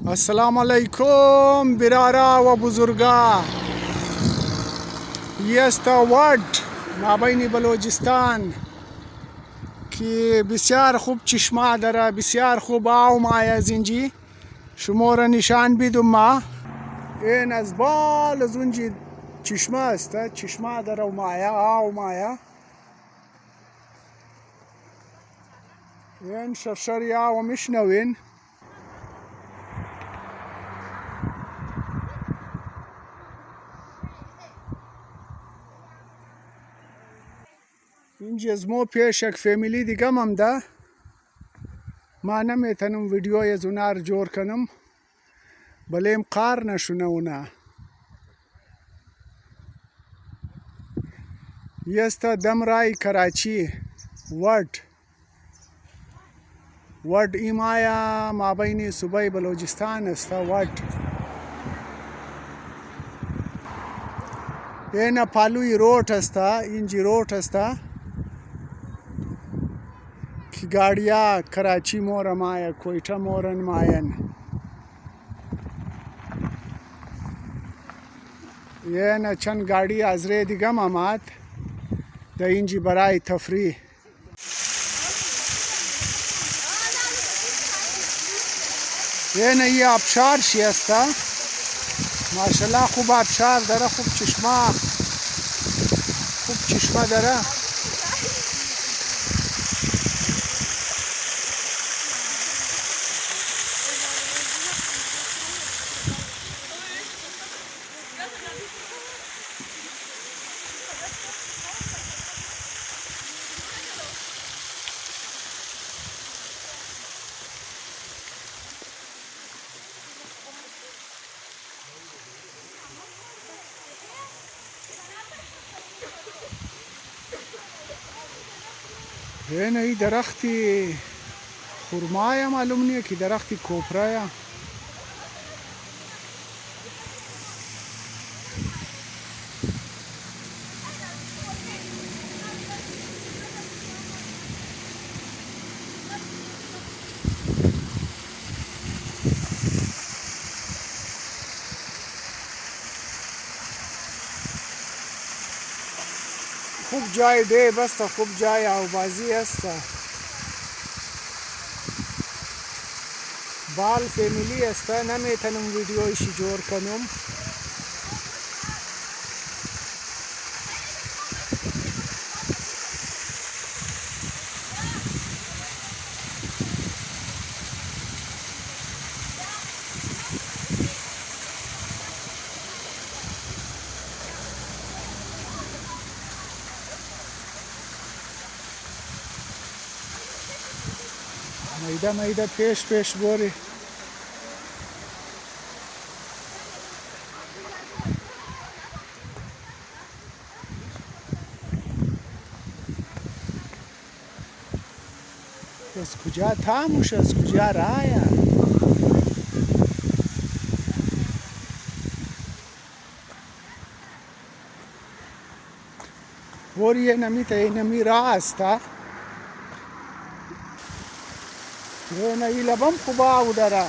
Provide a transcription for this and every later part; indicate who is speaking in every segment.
Speaker 1: السلام علیکم برارا و بزرگا. یست واد مابین بلوچستان که بسیار خوب چشمه داره، بسیار خوب آو مایه زنجی شما را نشان بیدم. ما این از بال از اونجی چشمه است، چشمه داره و مایه آو مایه. این شرشری آو میشنوین. اینجا از ما پیش یک فامیلی دیگه هم ده. ما نمیتونم ویدیوی از اونا رو جور کنم بلیم قار نشونه اونا. یست دمرای کراچی وڈ ایمایا مابین صوبه بلوچستان است. وڈ این پالوی روड است، اینجی روड است که گاڑیا کراچی مور مایا کویتا مورن ماین. این چند گاڑی از ری دیگه آمد در اینجی برای تفریح. این ای آبشار شی است، ماشاءالله خوب آبشار داره، خوب چشمه داره. این ای درختی خرمای معلوم نیه که درختی کوپرای. خوب جای ده بست، خوب جای آوازی است. بال فامیلی است، نمیتونم ویدیویش جور کنم. میده پیش بوری. از کجا تاموش، از کجا رایا. بوری نمی راه است. این ای لبم خوبا او داره.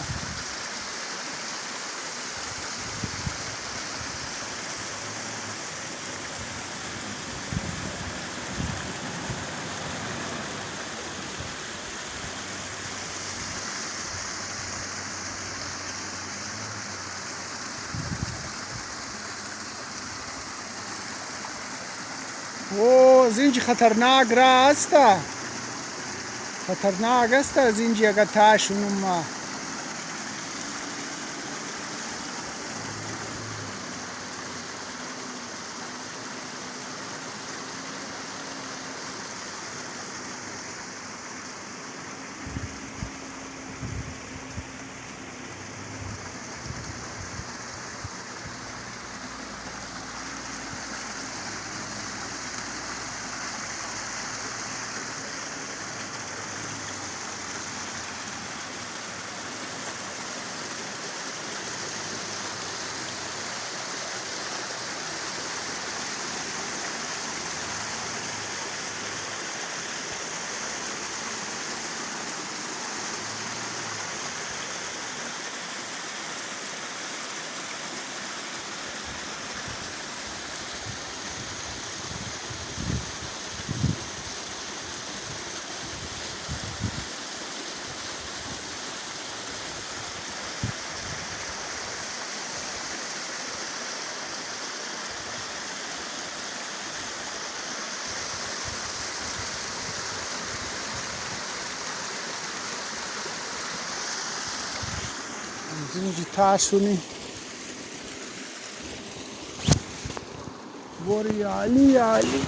Speaker 1: او زینجی خطرناک راه است، خطرناک است زینجی اگه تاشونم. ما زنجي تاشوني بوري علي علي.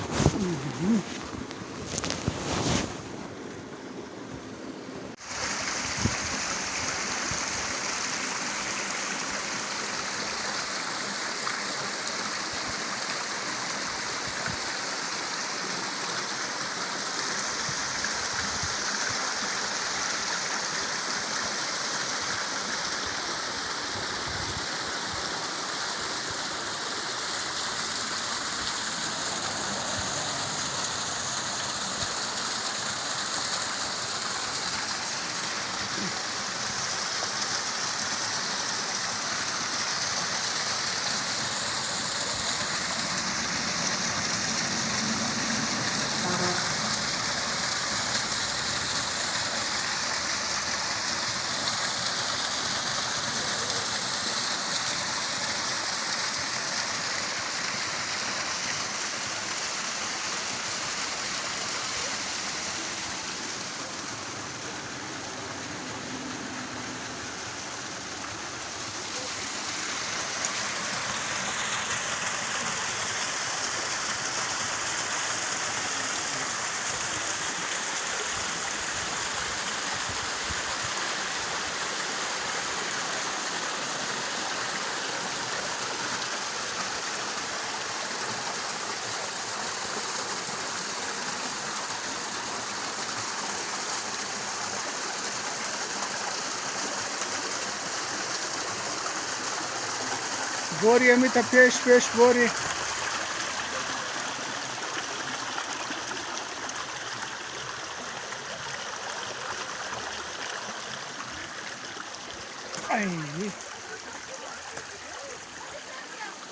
Speaker 1: بوري امتى بيش بوري.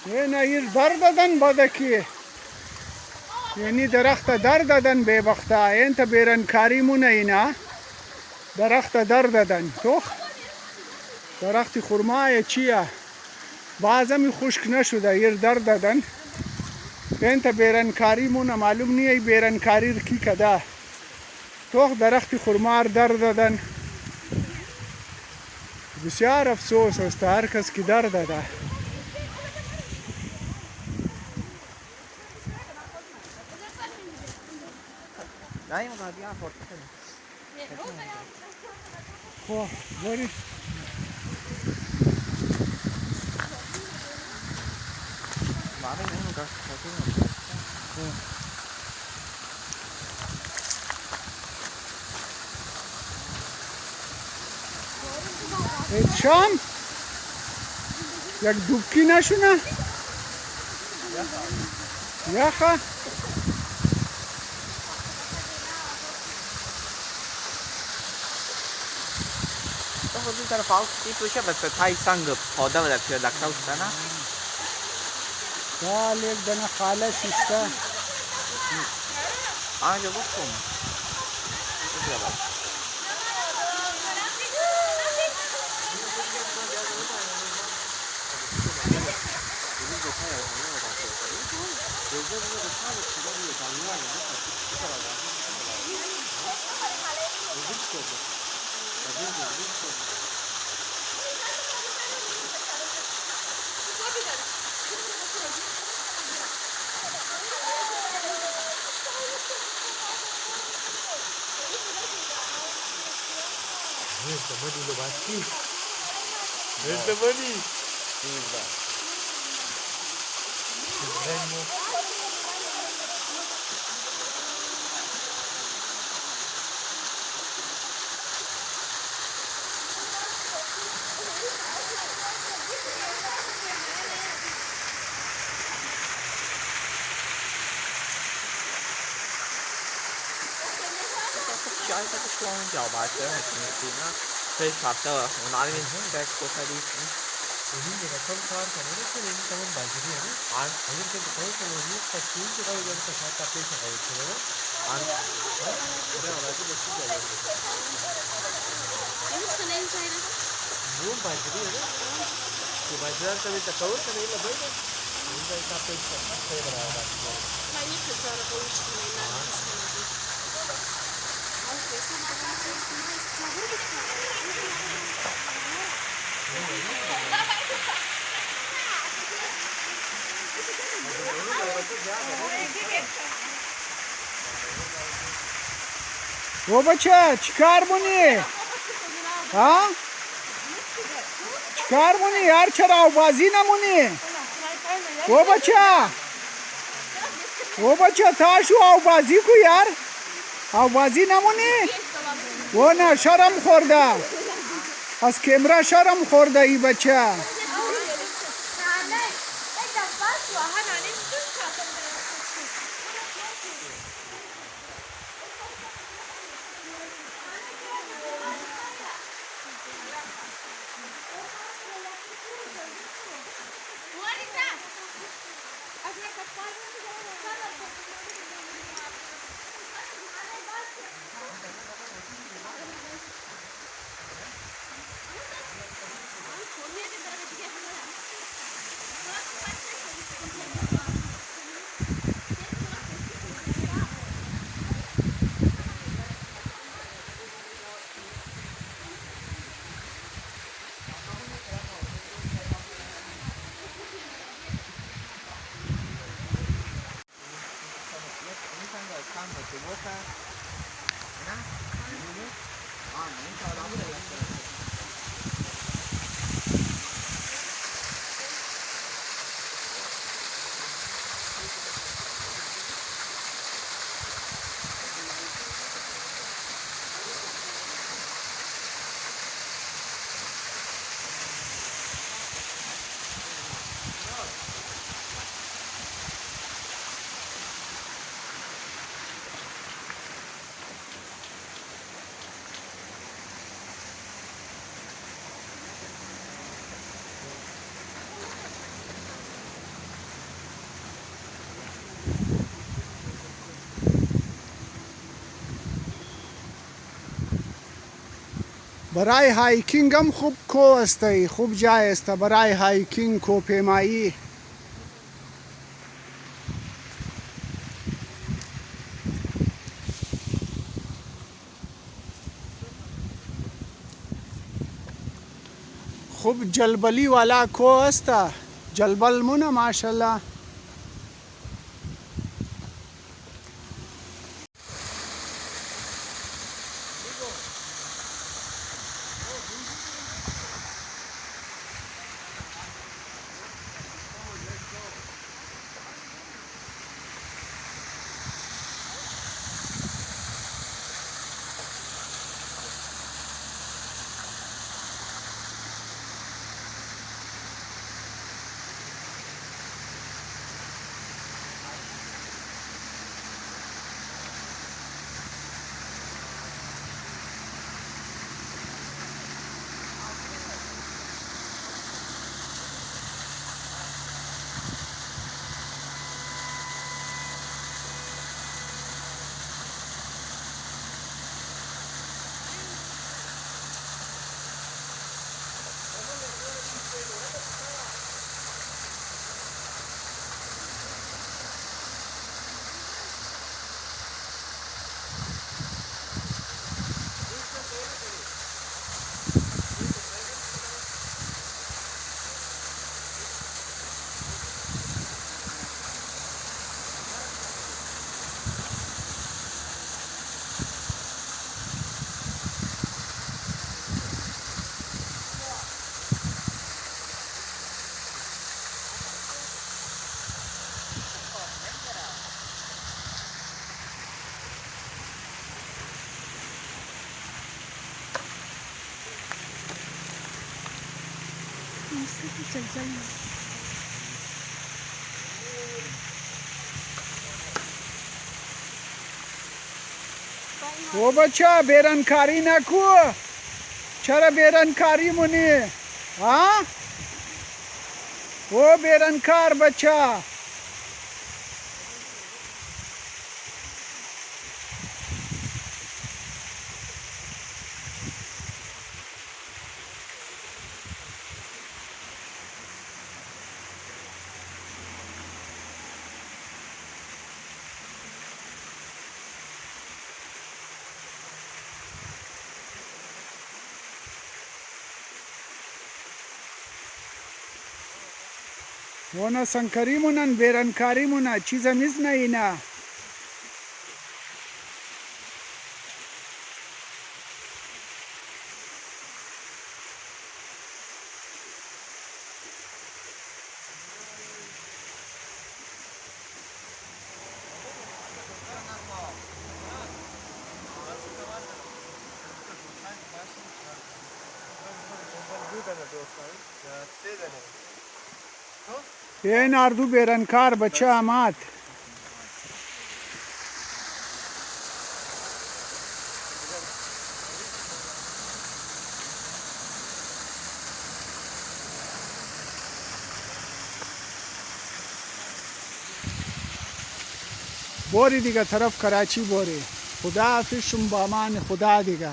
Speaker 1: هنا در دادن بدکی، یعنی درخت در دادن ببخته. این تا بیرنکاری مونه اینا درخت در دادن. تو درخت خرمای چیه بعضمی خشک نشده ایر در دادن. این تا بیرنکاری مونه معلوم نیه بیرنکاری کی کده. تو درخت خرما در دادن. بسیار افسوس است هر کس که در داده. خب بری شام یک دوبکی نشونه یخه.
Speaker 2: Din cara fac tipul și pe tai sangă podă de pe la cau sana.
Speaker 1: Da, leg de na khala shishta.
Speaker 2: Aja bukum.
Speaker 3: Where's the money, Lobaki? Where's the money? Who's that? Venmo.
Speaker 2: Chơi các cái con chào bà chơi một chuyện đó. Thế phạt cho nói lên hướng cái cô phải đi.
Speaker 3: Onun da rakam kar kanalı senin tamam bence de yani. An onun da bu kadar yok kaçıyor ki öyle bir şey yapıyor şöyle. An ne olacak bu şey yani. Bu bence de yani. Bu bence de tabii takavur kanalıyla böyle. Bunda yapıyor şey beraber.
Speaker 4: Hayır kızlara konuşmayın.
Speaker 1: او بچه چیکار مونی؟ ها؟ چیکار مونی یار چرا او بازی نمونی؟ او بچه تاشو او بازی کو یار او بازی نمونی؟ او نه شرم خورده از کمره شرم خورده ای بچه برای هایکینگ هم خوب کو است خوب جای است برای هایکینگ کوهپیمایی خوب جلبلی والا کو است جلبل مونه ماشاءالله او بچه بیرنکاری نکو چرا بیرنکاری مونی ها او بیرنکار بچه اونا سنکری مونن بیرنکاری مونا چیزا نیست نه اینا
Speaker 3: دانه دوستان یا 3 دانه
Speaker 1: این اردو بیرنکار بچه آمد بوری دیگه طرف کراچی بوری خدا حافظ شما با امان خدا دیگه